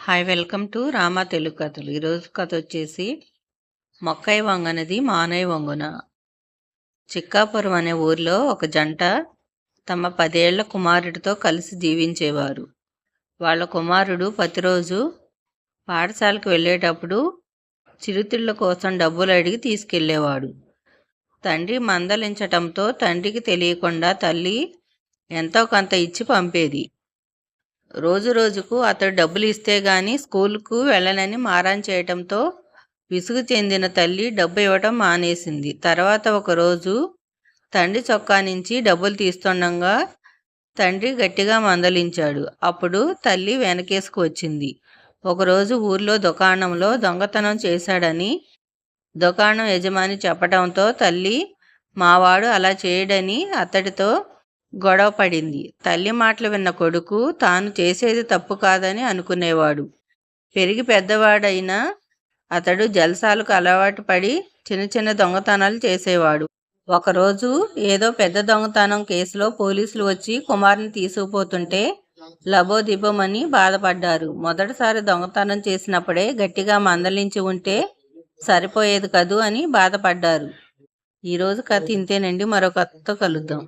Hi welcome to Rama Telugu కథలు. ఈరోజు కథ వచ్చేసి మొక్కై వంగనది మానై వంగున. చిక్కాపురం అనే ఊరిలో ఒక జంట తమ 10 ఏళ్ల కుమారుడితో కలిసి జీవించేవారు. వాళ్ళ కుమారుడు ప్రతిరోజు పాఠశాలకు వెళ్ళేటప్పుడు చిరుతిళ్ళ కోసం డబ్బులు అడిగి తీసుకెళ్లేవాడు. తండ్రి మందలించటంతో తండ్రికి తెలియకుండా తల్లి ఎంతో కొంత ఇచ్చి పంపేది. రోజు రోజుకు అతడు డబ్బులు ఇస్తే గాని స్కూలుకు వెళ్ళనని మారాన్ చేయటంతో విసుగు చెందిన తల్లి డబ్బు ఇవ్వటం మానేసింది. తర్వాత ఒకరోజు తండ్రి చొక్కా నుంచి డబ్బులు తీస్తుండగా తండ్రి గట్టిగా మందలించాడు. అప్పుడు తల్లి వెనకేసుకు వచ్చింది. ఒకరోజు ఊర్లో దుకాణంలో దొంగతనం చేశాడని దుకాణం యజమాని చెప్పటంతో తల్లి మావాడు అలా చేయడని అతడితో గొడవ పడింది. తల్లి మాటలు విన్న కొడుకు తాను చేసేది తప్పు కాదని అనుకునేవాడు. పెరిగి పెద్దవాడైనా అతడు జల్సాలకు అలవాటు పడి చిన్న చిన్న దొంగతనాలు చేసేవాడు. ఒకరోజు ఏదో పెద్ద దొంగతనం కేసులో పోలీసులు వచ్చి కుమారుని తీసుకుపోతుంటే లబోదిబోమని బాధపడ్డారు. మొదటిసారి దొంగతనం చేసినప్పుడే గట్టిగా మందలించి ఉంటే సరిపోయేది కదూ అని బాధపడ్డారు. ఈరోజు కథ ఇంతేనండి. మరో కథతో కలుద్దాం.